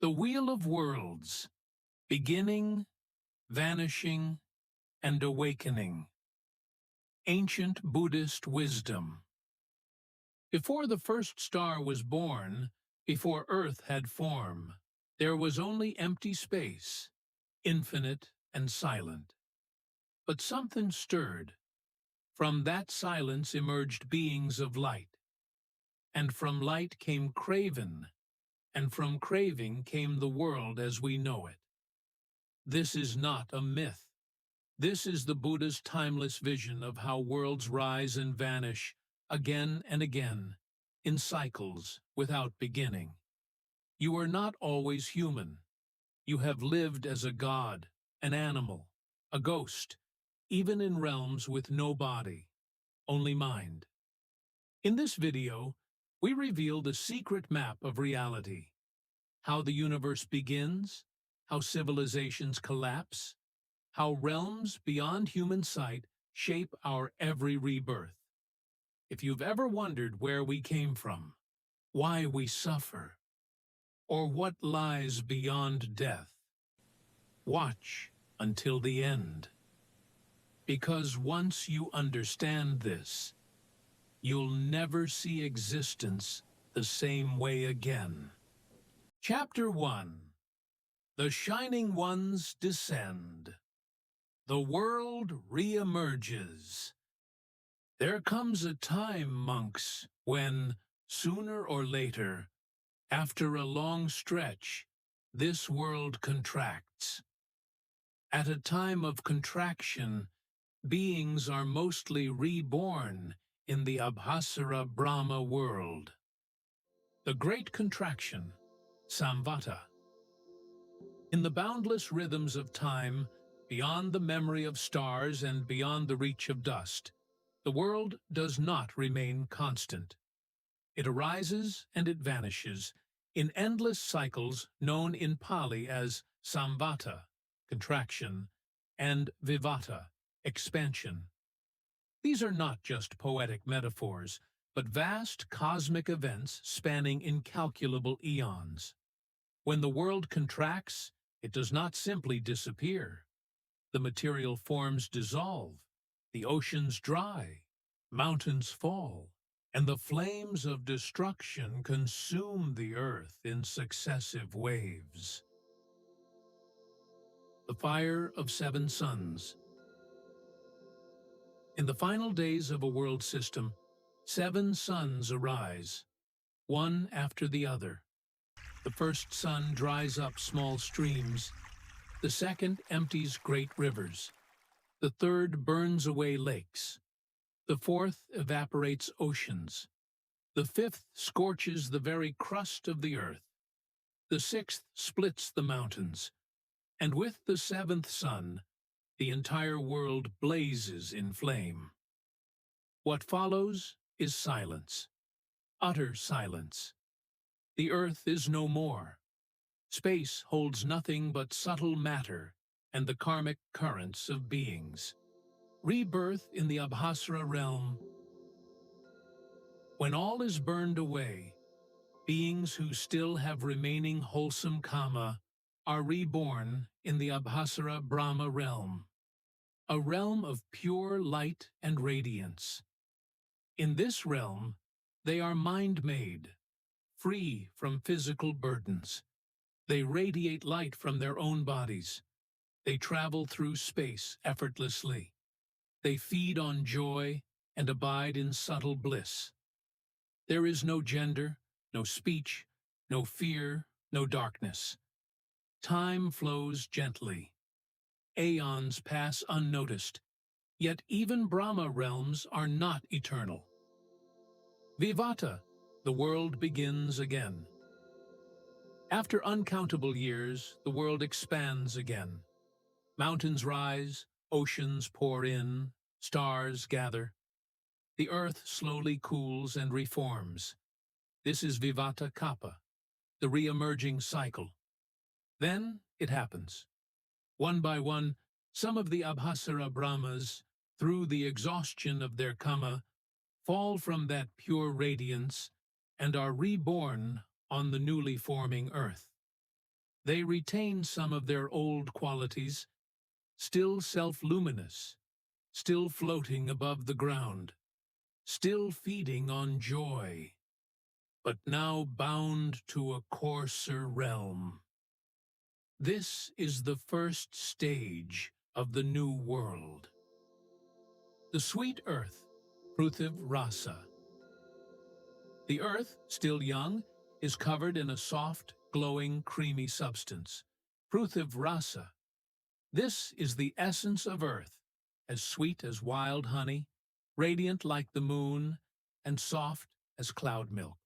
The Wheel of Worlds, Beginning, Vanishing, and Awakening. Ancient Buddhist Wisdom. Before the first star was born, before earth had form, there was only empty space, infinite and silent. But something stirred. From that silence emerged beings of light. And from light came craven, and from craving came the world as we know it. This is not a myth. This is the Buddha's timeless vision of how worlds rise and vanish again and again, in cycles without beginning. You are not always human. You have lived as a god, an animal, a ghost, even in realms with no body, only mind. In this video, we reveal the secret map of reality, how the universe begins, how civilizations collapse, how realms beyond human sight shape our every rebirth. If you've ever wondered where we came from, why we suffer, or what lies beyond death, watch until the end. Because once you understand this, you'll never see existence the same way again. Chapter 1. The Shining Ones Descend. The world re-emerges. There comes a time, monks, when, sooner or later, after a long stretch, this world contracts. At a time of contraction, beings are mostly reborn in the Abhidhamma Brahma World. The Great Contraction, Samvata. In the boundless rhythms of time, beyond the memory of stars and beyond the reach of dust, the world does not remain constant. It arises and it vanishes in endless cycles known in Pali as Samvata, contraction, and Vivata, expansion. These are not just poetic metaphors, but vast cosmic events spanning incalculable eons. When the world contracts, it does not simply disappear. The material forms dissolve, the oceans dry, mountains fall, and the flames of destruction consume the earth in successive waves. The Fire of Seven Suns. In the final days of a world system, 7 suns arise, one after the other. The first sun dries up small streams, the second empties great rivers, the third burns away lakes, the fourth evaporates oceans, the fifth scorches the very crust of the earth, the sixth splits the mountains, and with the 7th sun, the entire world blazes in flame. What follows is silence, utter silence. The earth is no more. Space holds nothing but subtle matter and the karmic currents of beings. Rebirth in the Brahma Realm. When all is burned away, beings who still have remaining wholesome Kamma are reborn in the Brahma Realm, a realm of pure light and radiance. In this realm, they are mind-made, free from physical burdens. They radiate light from their own bodies. They travel through space effortlessly. They feed on joy and abide in subtle bliss. There is no gender, no speech, no fear, no darkness. Time flows gently. Aeons pass unnoticed, yet even Brahma realms are not eternal. Vivata, the world begins again. After uncountable years, the world expands again. Mountains rise, oceans pour in, stars gather. The earth slowly cools and reforms. This is Samvattakappa, the re-emerging cycle. Then it happens. One by one, some of the Abhidhamma Brahmas, through the exhaustion of their Kamma, fall from that pure radiance and are reborn on the newly forming earth. They retain some of their old qualities, still self-luminous, still floating above the ground, still feeding on joy, but now bound to a coarser realm. This is the first stage of the new world. The sweet earth, Pruthiv Rasa. The earth, still young, is covered in a soft, glowing, creamy substance, Pruthiv Rasa. This is the essence of earth, as sweet as wild honey, radiant like the moon, and soft as cloud milk.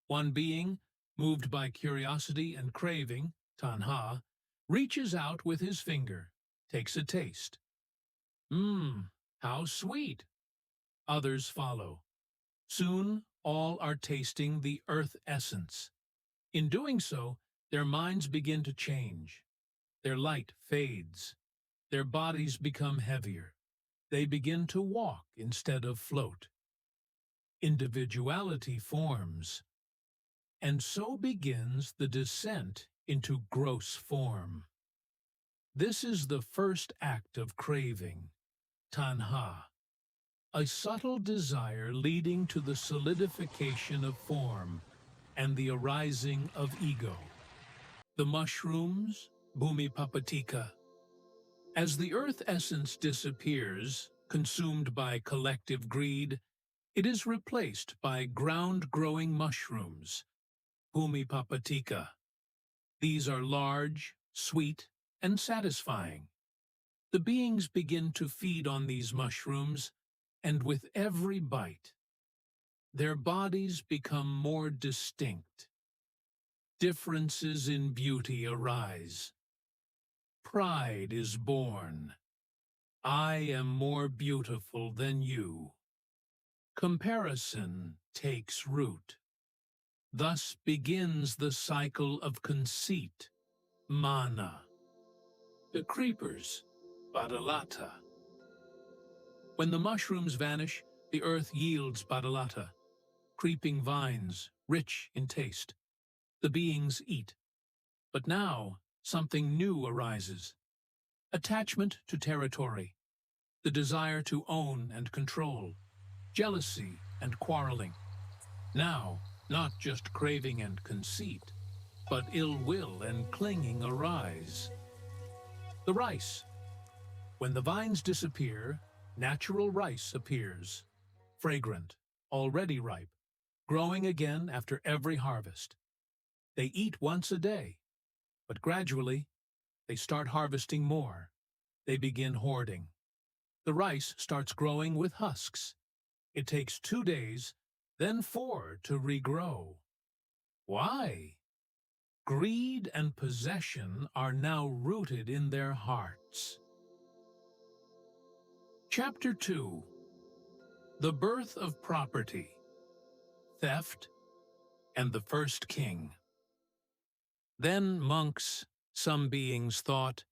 One being, moved by curiosity and craving, tanha, reaches out with his finger, takes a taste. How sweet! Others follow. Soon all are tasting the earth essence. In doing so, their minds begin to change. Their light fades. Their bodies become heavier. They begin to walk instead of float. Individuality forms. And so begins the descent into gross form. This is the first act of craving, tanha, a subtle desire leading to the solidification of form and the arising of ego. The mushrooms, bhumipapatika. As the earth essence disappears, consumed by collective greed, it is replaced by ground-growing mushrooms, bhumipapatika. These are large, sweet, and satisfying. The beings begin to feed on these mushrooms, and with every bite, their bodies become more distinct. Differences in beauty arise. Pride is born. I am more beautiful than you. Comparison takes root. Thus begins the cycle of conceit, mana. The creepers, badalata. When the mushrooms vanish, the earth yields badalata, creeping vines, rich in taste. The beings eat. But now, something new arises. Attachment to territory, the desire to own and control, jealousy and quarreling. Now, not just craving and conceit, but ill will and clinging arise. The rice. When the vines disappear, natural rice appears, fragrant, already ripe, growing again after every harvest. They eat once a day, but gradually, they start harvesting more. They begin hoarding. The rice starts growing with husks. It takes 2 days, then 4 to regrow. Why? Greed and possession are now rooted in their hearts. Chapter 2. The Birth of Property, Theft, and the First King. Then monks, some beings thought,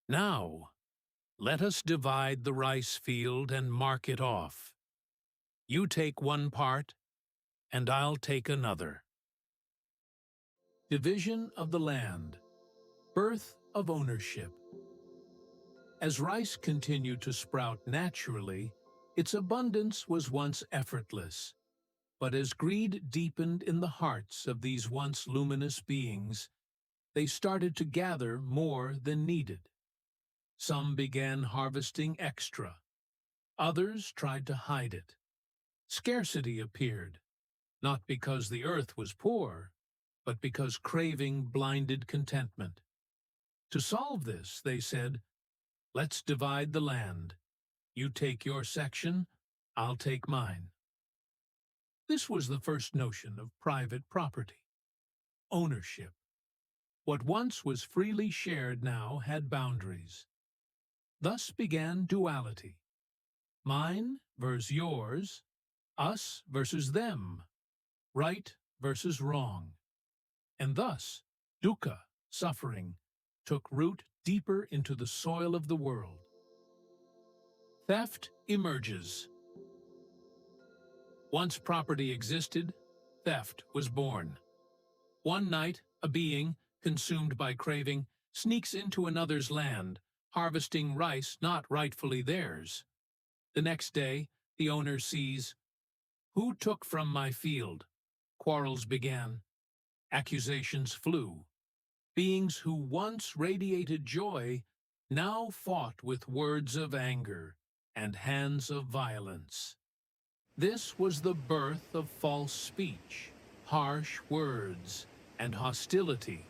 now, let us divide the rice field and mark it off. You take one part, and I'll take another. Division of the land, birth of ownership. As rice continued to sprout naturally, its abundance was once effortless. But as greed deepened in the hearts of these once luminous beings, they started to gather more than needed. Some began harvesting extra. Others tried to hide it. Scarcity appeared, not because the earth was poor, but because craving blinded contentment. To solve this, they said, let's divide the land. You take your section, I'll take mine. This was the first notion of private property. Ownership. What once was freely shared now had boundaries. Thus began duality. Mine versus yours, us versus them, right versus wrong. And thus, dukkha, suffering, took root deeper into the soil of the world. Theft emerges. Once property existed, theft was born. One night, a being, consumed by craving, sneaks into another's land, harvesting rice not rightfully theirs. The next day, the owner sees, "Who took from my field?" Quarrels began. Accusations flew. Beings who once radiated joy now fought with words of anger and hands of violence. This was the birth of false speech, harsh words, and hostility,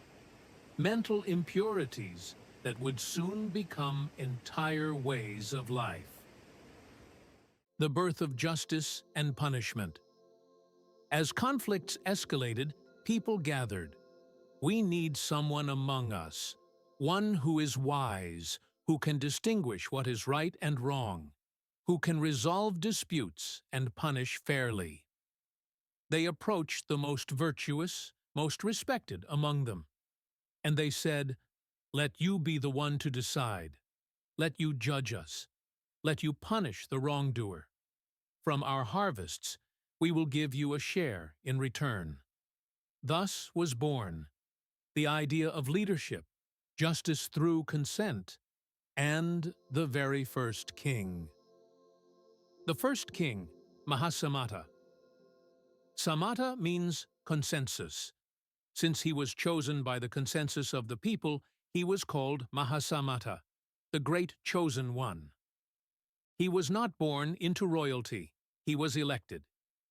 mental impurities that would soon become entire ways of life. The birth of justice and punishment. As conflicts escalated, people gathered. We need someone among us, one who is wise, who can distinguish what is right and wrong, who can resolve disputes and punish fairly. They approached the most virtuous, most respected among them, and they said, "Let you be the one to decide. Let you judge us. Let you punish the wrongdoer. From our harvests, we will give you a share in return." Thus was born the idea of leadership, justice through consent, and the very first king. The first king, Mahasamata. Samata means consensus. Since he was chosen by the consensus of the people, he was called Mahasamata, the great chosen one. He was not born into royalty, he was elected.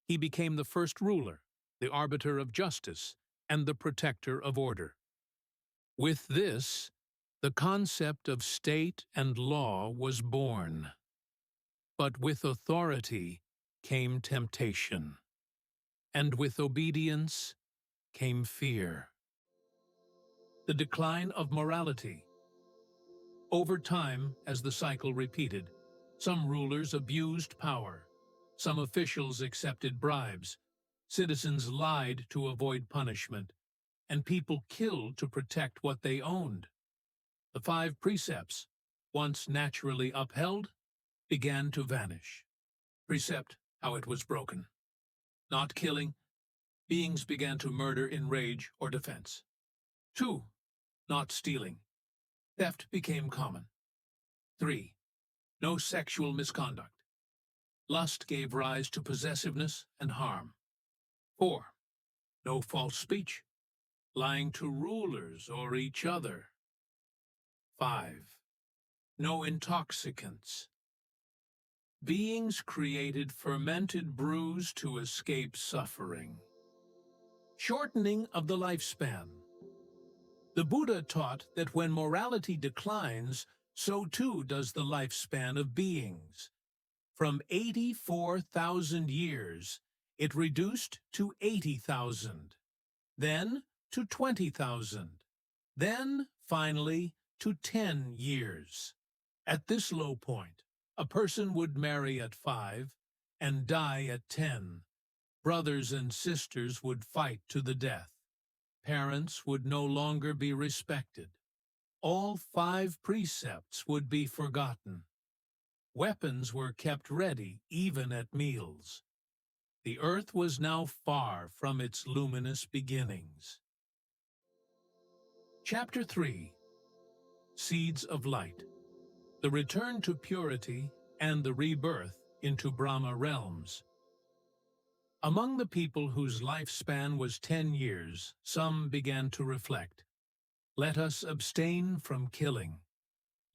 He became the first ruler, the arbiter of justice, and the protector of order. With this, the concept of state and law was born. But with authority came temptation, and with obedience came fear. The decline of morality. Over time, as the cycle repeated, some rulers abused power, some officials accepted bribes, citizens lied to avoid punishment, and people killed to protect what they owned. The 5 precepts, once naturally upheld, began to vanish. Precept, how it was broken. Not killing, beings began to murder in rage or defense. 2. Not stealing. Theft became common. 3. No sexual misconduct. Lust gave rise to possessiveness and harm. 4. No false speech, lying to rulers or each other. 5. No intoxicants. Beings created fermented brews to escape suffering. Shortening of the lifespan. The Buddha taught that when morality declines, so too does the lifespan of beings. From 84,000 years, it reduced to 80,000, then to 20,000, then finally to 10 years. At this low point, a person would marry at 5 and die at 10. Brothers and sisters would fight to the death. Parents would no longer be respected. All 5 precepts would be forgotten. Weapons were kept ready even at meals. The earth was now far from its luminous beginnings. Chapter 3. Seeds of Light. The return to purity and the rebirth into Brahma realms. Among the people whose lifespan was 10 years, some began to reflect. Let us abstain from killing.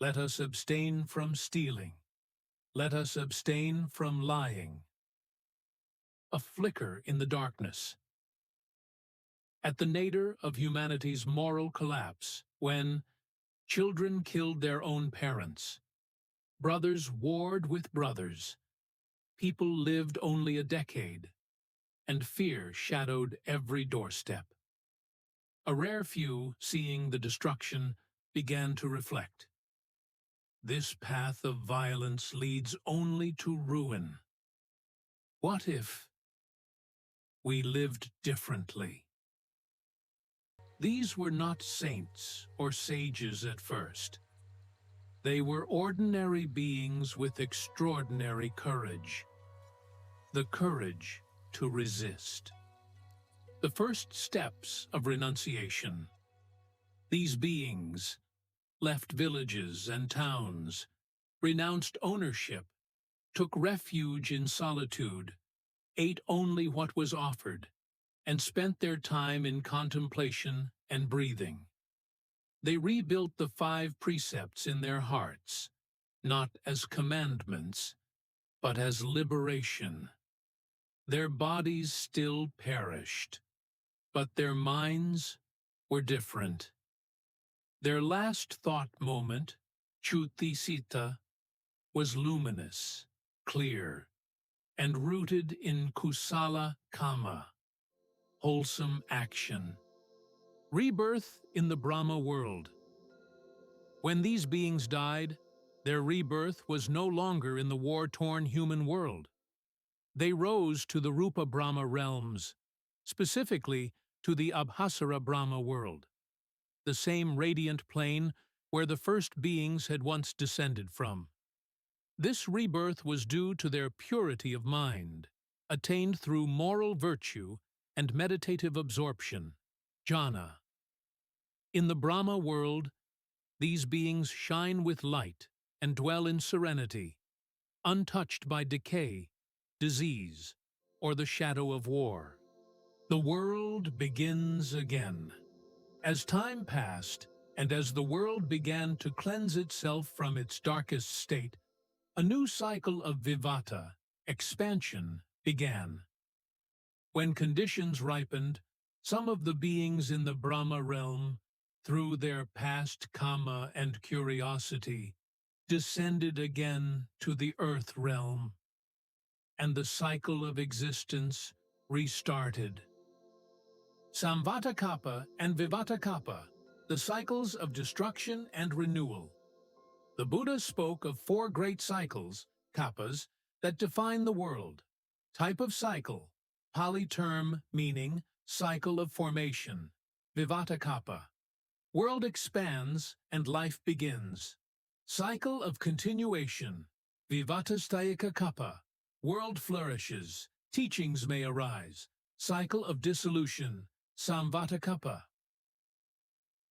Let us abstain from stealing. Let us abstain from lying. A flicker in the darkness. At the nadir of humanity's moral collapse, when children killed their own parents, brothers warred with brothers, people lived only a decade, and fear shadowed every doorstep. A rare few, seeing the destruction, began to reflect. This path of violence leads only to ruin. What if we lived differently? These were not saints or sages at first. They were ordinary beings with extraordinary courage. The courage to resist. The first steps of renunciation. These beings left villages and towns, renounced ownership, took refuge in solitude, ate only what was offered, and spent their time in contemplation and breathing. They rebuilt the 5 precepts in their hearts, not as commandments, but as liberation. Their bodies still perished, but their minds were different. Their last thought moment, Chutisita, was luminous, clear, and rooted in kusala Kamma, wholesome action. Rebirth in the Brahma World. When these beings died, their rebirth was no longer in the war-torn human world. They rose to the Rupa Brahma realms, specifically to the Abhasara Brahma World, the same radiant plane where the first beings had once descended from. This rebirth was due to their purity of mind, attained through moral virtue and meditative absorption, jhana. In the Brahma world, these beings shine with light and dwell in serenity, untouched by decay, disease, or the shadow of war. The world begins again. As time passed, and as the world began to cleanse itself from its darkest state, a new cycle of Vivata, expansion, began. When conditions ripened, some of the beings in the Brahma Realm, through their past Kamma and curiosity, descended again to the Earth Realm, and the cycle of existence restarted. Samvattakappa and Vivatakappa, the cycles of destruction and renewal. The Buddha spoke of 4 great cycles, kappas, that define the world. Type of cycle, Pali term meaning cycle of formation, Vivatakappa. World expands and life begins. Cycle of continuation, Vivatastayakakappa. World flourishes, teachings may arise. Cycle of dissolution, Samvattakappa.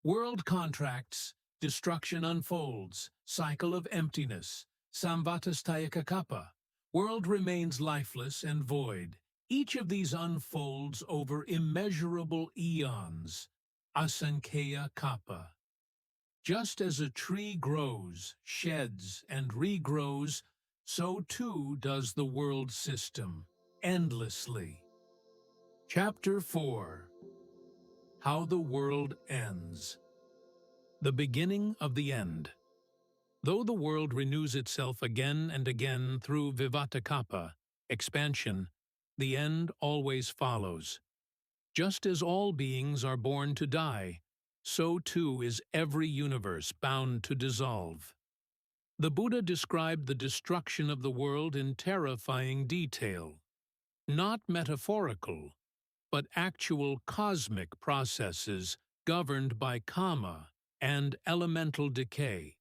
World contracts, destruction unfolds. Cycle of emptiness, Samvatastayakakappa. World remains lifeless and void. Each of these unfolds over immeasurable eons, Asankhya Kappa. Just as a tree grows, sheds, and regrows, so too does the world system, endlessly. Chapter 4. How the World Ends. The beginning of the end. Though the world renews itself again and again through Vivatakappa, expansion, the end always follows. Just as all beings are born to die, so too is every universe bound to dissolve. The Buddha described the destruction of the world in terrifying detail. Not metaphorical, but actual cosmic processes governed by Kamma and elemental decay.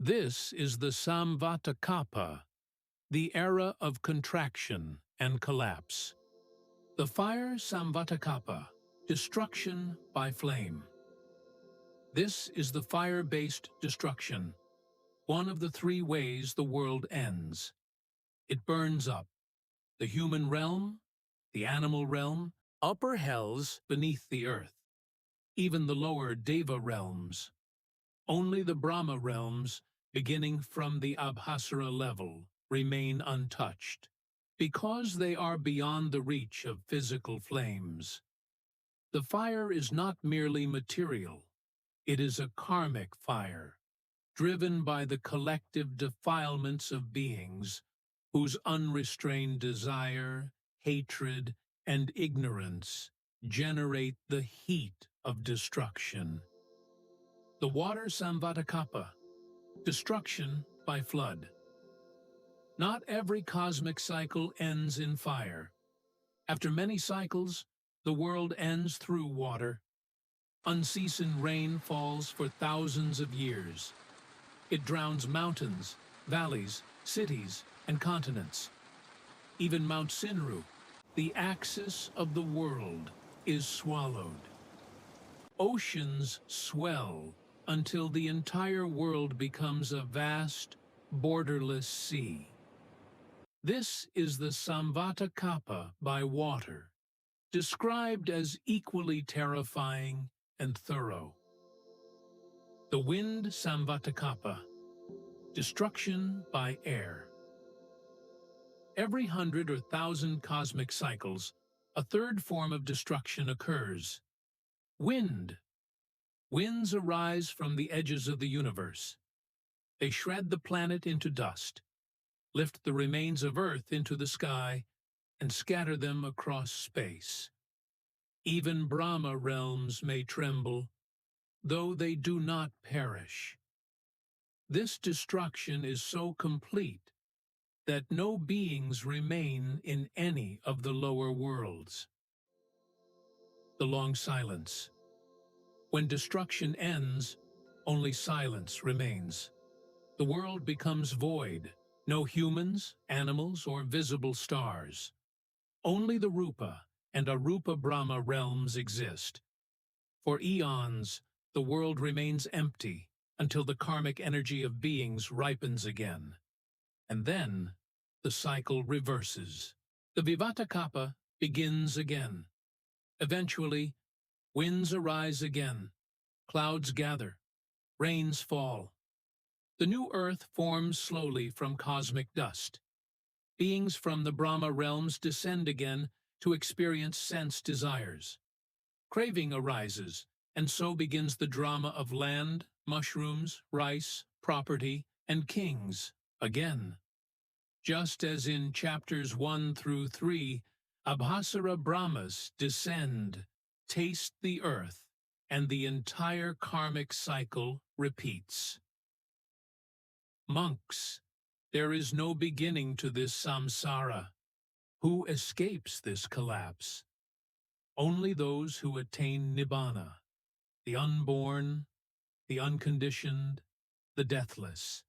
This is the Samvattakappa, the era of contraction and collapse. The fire Samvattakappa, destruction by flame. This is the fire-based destruction, one of the 3 ways the world ends. It burns up the human realm, the animal realm, upper hells beneath the earth, even the lower Deva realms. Only the Brahma realms, beginning from the Abhasara level, remain untouched, because they are beyond the reach of physical flames. The fire is not merely material, it is a karmic fire, driven by the collective defilements of beings whose unrestrained desire, hatred, and ignorance generate the heat of destruction. The water Samvattakappa, destruction by flood. Not every cosmic cycle ends in fire. After many cycles, the world ends through water. Unceasing rain falls for thousands of years. It drowns mountains, valleys, cities, and continents. Even Mount Sinru, the axis of the world, is swallowed. Oceans swell until the entire world becomes a vast, borderless sea. This is the Samvattakappa by water, described as equally terrifying and thorough. The wind Samvattakappa, destruction by air. Every 100 or 1,000 cosmic cycles, a third form of destruction occurs. Wind. Winds arise from the edges of the universe. They shred the planet into dust, lift the remains of Earth into the sky, and scatter them across space. Even Brahma realms may tremble, though they do not perish. This destruction is so complete that no beings remain in any of the lower worlds. The long silence. When destruction ends, only silence remains. The world becomes void, no humans, animals, or visible stars. Only the Rupa and Arupa Brahma realms exist. For eons, the world remains empty until the karmic energy of beings ripens again. And then, the cycle reverses. The Vivata begins again. Eventually, winds arise again, clouds gather, rains fall. The new earth forms slowly from cosmic dust. Beings from the Brahma realms descend again to experience sense desires. Craving arises, and so begins the drama of land, mushrooms, rice, property, and kings again. Just as in chapters 1 through 3, Abhasara Brahmas descend, taste the earth, and the entire karmic cycle repeats. Monks, there is no beginning to this samsara. Who escapes this collapse? Only those who attain Nibbana, the unborn, the unconditioned, the deathless,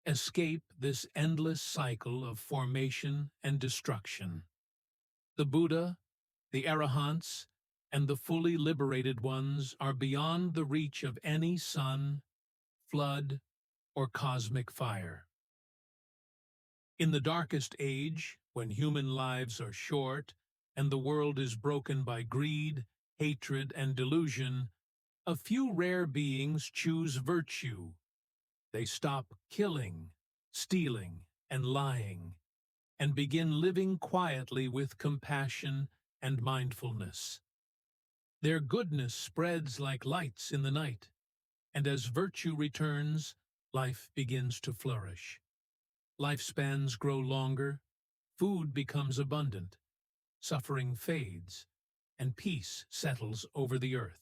escape this endless cycle of formation and destruction. The Buddha, the Arahants, and the fully liberated ones are beyond the reach of any sun, flood, or cosmic fire. In the darkest age, when human lives are short and the world is broken by greed, hatred, and delusion, a few rare beings choose virtue. They stop killing, stealing, and lying, and begin living quietly with compassion and mindfulness. Their goodness spreads like lights in the night, and as virtue returns, life begins to flourish. Lifespans grow longer, food becomes abundant, suffering fades, and peace settles over the earth.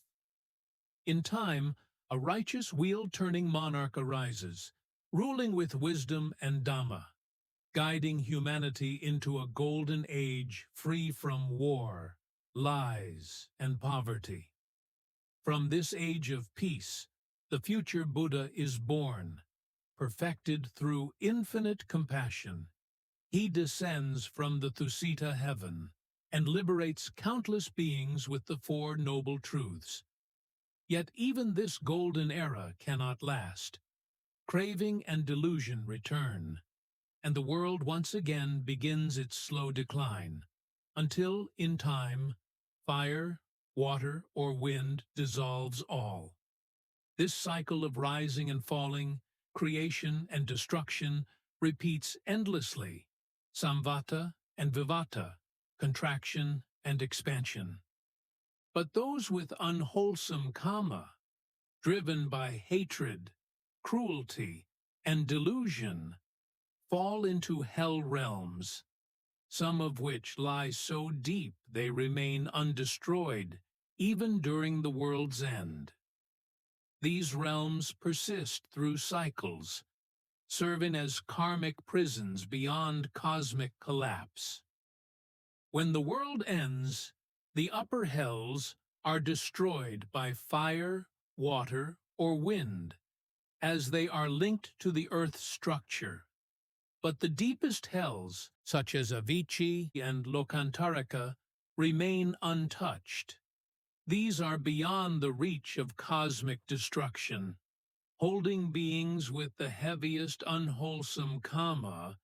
In time, a righteous wheel-turning monarch arises, ruling with wisdom and Dhamma, guiding humanity into a golden age free from war, lies, and poverty. From this age of peace, the future Buddha is born, perfected through infinite compassion. He descends from the Thusita heaven and liberates countless beings with the Four Noble Truths. Yet even this golden era cannot last. Craving and delusion return, and the world once again begins its slow decline, until, in time, fire, water, or wind dissolves all. This cycle of rising and falling, creation and destruction, repeats endlessly, Samvata and Vivata, contraction and expansion. But those with unwholesome Kamma, driven by hatred, cruelty, and delusion, fall into hell realms, some of which lie so deep they remain undestroyed, even during the world's end. These realms persist through cycles, serving as karmic prisons beyond cosmic collapse. When the world ends, the upper hells are destroyed by fire, water, or wind, as they are linked to the earth's structure. But the deepest hells, such as Avici and Lokantarika, remain untouched. These are beyond the reach of cosmic destruction, holding beings with the heaviest unwholesome karma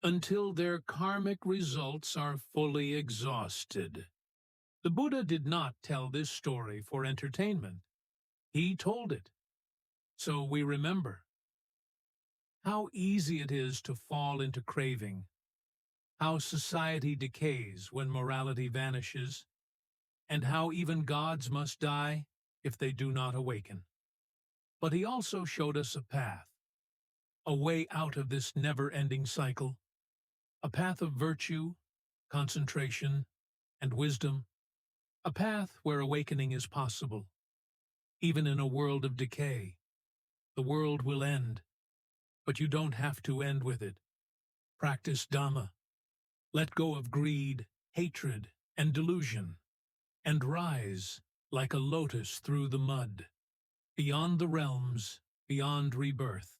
until their karmic results are fully exhausted. The Buddha did not tell this story for entertainment. He told it, so we remember. How easy it is to fall into craving, how society decays when morality vanishes, and how even gods must die if they do not awaken. But he also showed us a path, a way out of this never-ending cycle, a path of virtue, concentration, and wisdom, a path where awakening is possible. Even in a world of decay, the world will end, but you don't have to end with it. Practice Dhamma. Let go of greed, hatred, and delusion, and rise like a lotus through the mud, beyond the realms, beyond rebirth.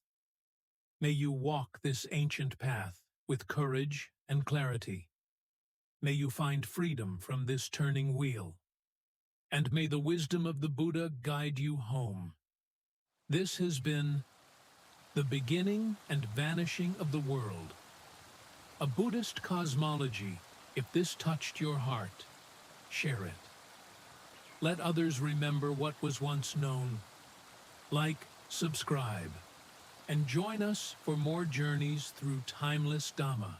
May you walk this ancient path with courage and clarity. May you find freedom from this turning wheel, and may the wisdom of the Buddha guide you home. This has been The Beginning and Vanishing of the World, a Buddhist cosmology. If this touched your heart, share it. Let others remember what was once known. Like, subscribe, and join us for more journeys through timeless Dhamma.